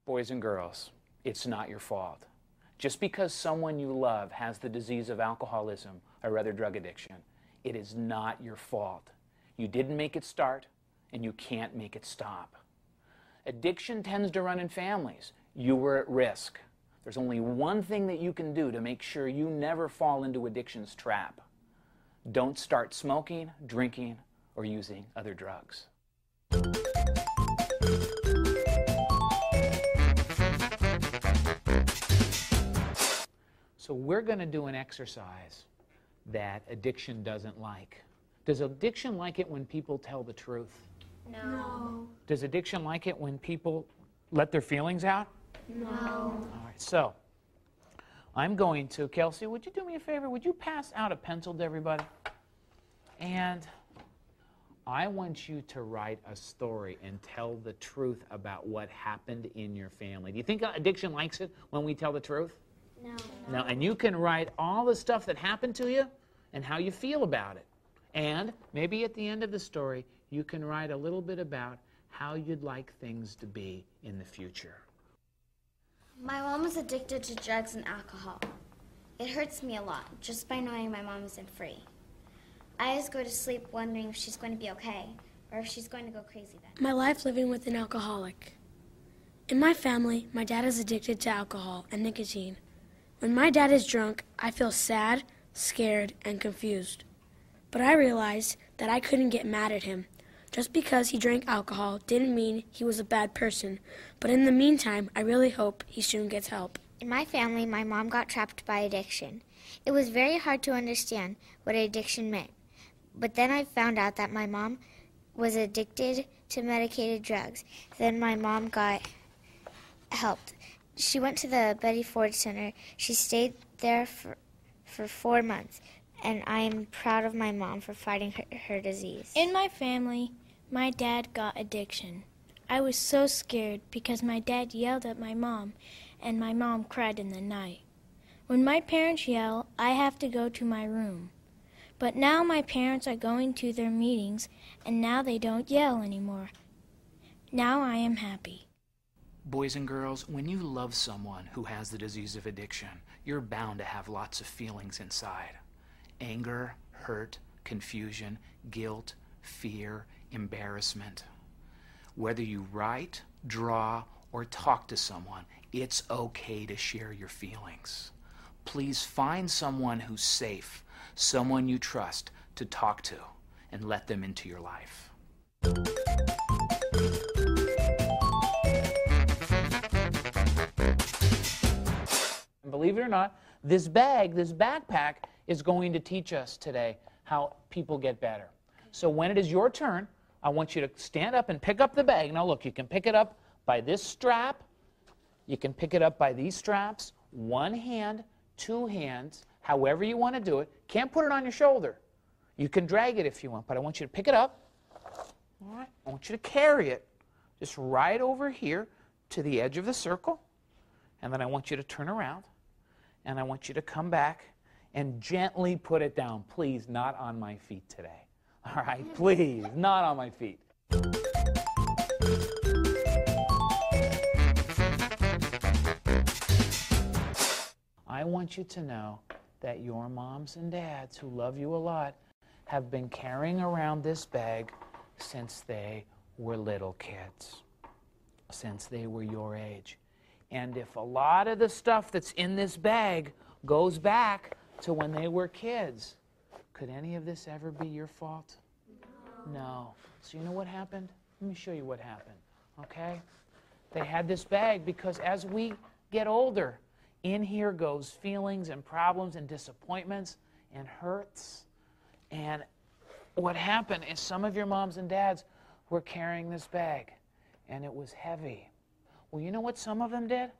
Boys and girls, it's not your fault. Just because someone you love has the disease of alcoholism or other drug addiction, it is not your fault. You didn't make it start, and you can't make it stop. Addiction tends to run in families. You were at risk. There's only one thing that you can do to make sure you never fall into addiction's trap. Don't start smoking, drinking, or using other drugs. So we're going to do an exercise that addiction doesn't like. Does addiction like it when people tell the truth? No. Does addiction like it when people let their feelings out? No. All right, so I'm going to, Kelsey, would you do me a favor? Would you pass out a pencil to everybody? And I want you to write a story and tell the truth about what happened in your family. Do you think addiction likes it when we tell the truth? No. No, and you can write all the stuff that happened to you and how you feel about it. And maybe at the end of the story, you can write a little bit about how you'd like things to be in the future. My mom is addicted to drugs and alcohol. It hurts me a lot just by knowing my mom isn't free. I always go to sleep wondering if she's going to be okay or if she's going to go crazy then. My life living with an alcoholic. In my family, my dad is addicted to alcohol and nicotine. When my dad is drunk, I feel sad, scared, and confused. But I realized that I couldn't get mad at him. Just because he drank alcohol didn't mean he was a bad person. But in the meantime, I really hope he soon gets help. In my family, my mom got trapped by addiction. It was very hard to understand what addiction meant. But then I found out that my mom was addicted to medicated drugs. Then my mom got helped. She went to the Betty Ford Center. She stayed there for 4 months, and I am proud of my mom for fighting her disease. In my family, my dad got addiction. I was so scared because my dad yelled at my mom, and my mom cried in the night. When my parents yell, I have to go to my room. But now my parents are going to their meetings, and now they don't yell anymore. Now I am happy. Boys and girls, when you love someone who has the disease of addiction, you're bound to have lots of feelings inside. Anger, hurt, confusion, guilt, fear, embarrassment. Whether you write, draw, or talk to someone, it's okay to share your feelings. Please find someone who's safe, someone you trust to talk to, and let them into your life. Believe it or not, this backpack is going to teach us today how people get better. So when it is your turn, I want you to stand up and pick up the bag. Now look, you can pick it up by this strap. You can pick it up by these straps. One hand, two hands, however you want to do it. Can't put it on your shoulder. You can drag it if you want, but I want you to pick it up. All right, I want you to carry it just right over here to the edge of the circle. And then I want you to turn around. And I want you to come back and gently put it down. Please, not on my feet today. All right, please, not on my feet. I want you to know that your moms and dads who love you a lot have been carrying around this bag since they were little kids, since they were your age. And if a lot of the stuff that's in this bag goes back to when they were kids, could any of this ever be your fault? No. So you know what happened? Let me show you what happened, okay? They had this bag because as we get older, in here goes feelings and problems and disappointments and hurts. And what happened is some of your moms and dads were carrying this bag, and it was heavy. Well, you know what some of them did?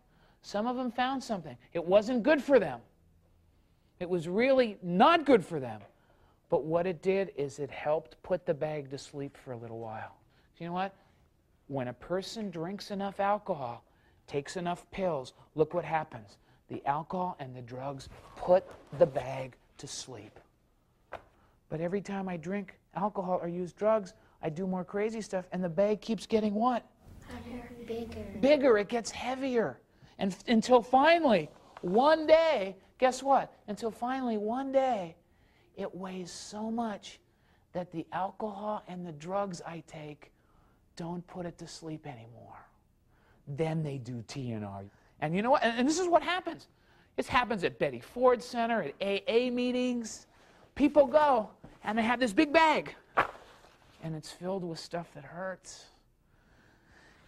Some of them found something. It wasn't good for them. It was really not good for them. But what it did is it helped put the bag to sleep for a little while. You know what? When a person drinks enough alcohol, takes enough pills, look what happens. The alcohol and the drugs put the bag to sleep. But every time I drink alcohol or use drugs, I do more crazy stuff, and the bag keeps getting what? Heavier. Bigger, it gets heavier. And until finally, one day, guess what? Until finally, one day, it weighs so much that the alcohol and the drugs I take don't put it to sleep anymore. Then they do TNR. And you know what? And this is what happens. This happens at Betty Ford Center, at AA meetings. People go, and they have this big bag. And it's filled with stuff that hurts.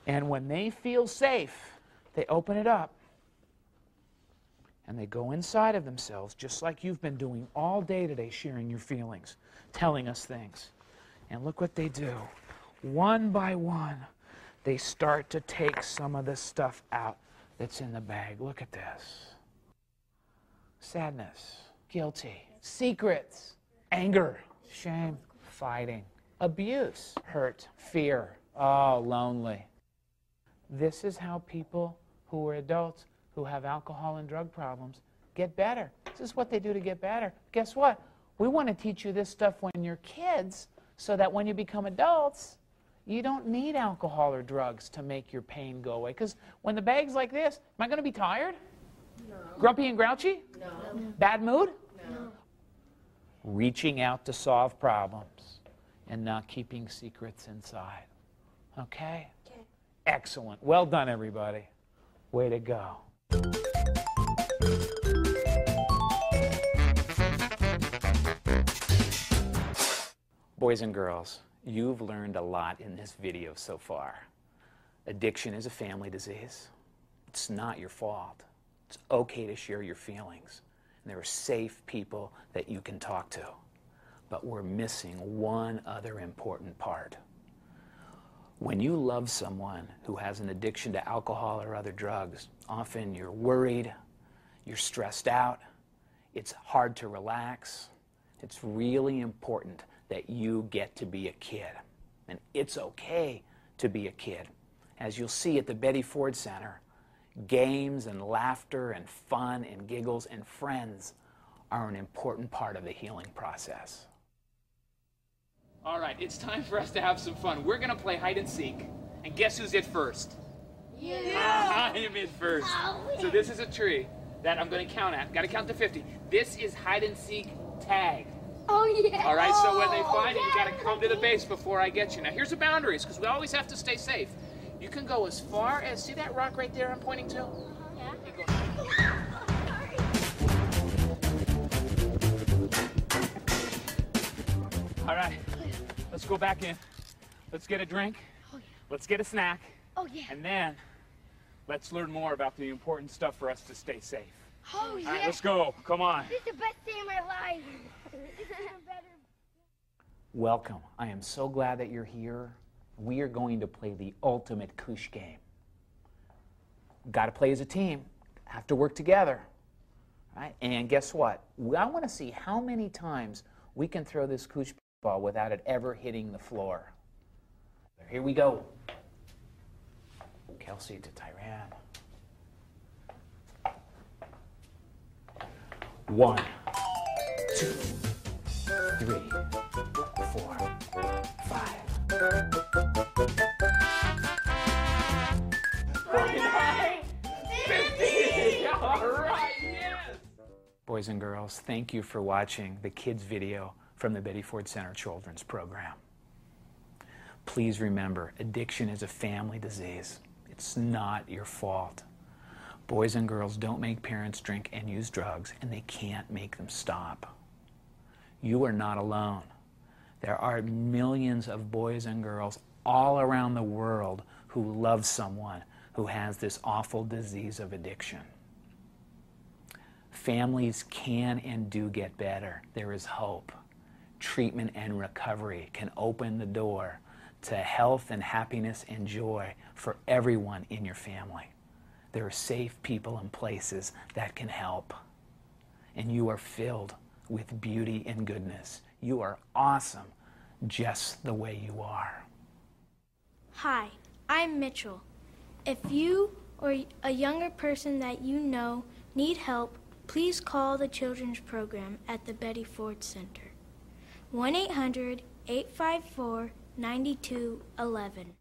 And when they feel safe, they open it up. And they go inside of themselves, just like you've been doing all day today, sharing your feelings, telling us things. And look what they do. One by one, they start to take some of the stuff out that's in the bag. Look at this. Sadness, guilty, secrets, anger, shame, fighting, abuse, hurt, fear, lonely. This is how people who are adults who have alcohol and drug problems get better. This is what they do to get better. Guess what? We want to teach you this stuff when you're kids so that when you become adults, you don't need alcohol or drugs to make your pain go away. Because when the bag's like this, am I going to be tired? No. Grumpy and grouchy? No. Bad mood? No. Reaching out to solve problems and not keeping secrets inside. Okay? Okay. Excellent. Well done, everybody. Way to go. Boys and girls, you've learned a lot in this video so far. Addiction is a family disease. It's not your fault. It's okay to share your feelings. And there are safe people that you can talk to. But we're missing one other important part. When you love someone who has an addiction to alcohol or other drugs, often you're worried, you're stressed out, it's hard to relax. It's really important that you get to be a kid. And it's okay to be a kid. As you'll see at the Betty Ford Center, games and laughter and fun and giggles and friends are an important part of the healing process. All right, it's time for us to have some fun. We're going to play hide and seek. And guess who's it first? You! I am it first. So this is a tree that I'm going to count at. Got to count to 50. This is hide and seek tag. Oh, yeah. All right, so when they find it, you got to come to the base before I get you. Now, here's the boundaries, because we always have to stay safe. You can go as far as, see that rock right there I'm pointing to? Yeah. You go. All right, let's go back in. Let's get a drink. Oh, yeah. Let's get a snack. Oh, yeah. And then let's learn more about the important stuff for us to stay safe. Oh, yeah. All right, let's go. Come on. This is the best day of my life. Welcome. I am so glad that you're here. We are going to play the ultimate koosh game. Got to play as a team. Have to work together. Right? And guess what? I want to see how many times we can throw this koosh ball without it ever hitting the floor. Here we go. Kelsey to Tyran. 1, 2, 3, 4, 5. 49, 50. All right, yes. Boys and girls, thank you for watching the kids video from the Betty Ford Center Children's Program. Please remember, addiction is a family disease. It's not your fault. Boys and girls don't make parents drink and use drugs, and they can't make them stop. You are not alone. There are millions of boys and girls all around the world who love someone who has this awful disease of addiction. Families can and do get better. There is hope. Treatment and recovery can open the door to health and happiness and joy for everyone in your family. There are safe people and places that can help. And you are filled with beauty and goodness. You are awesome just the way you are. Hi, I'm Mitchell. If you or a younger person that you know need help, please call the Children's Program at the Betty Ford Center. 1-800-854-9211.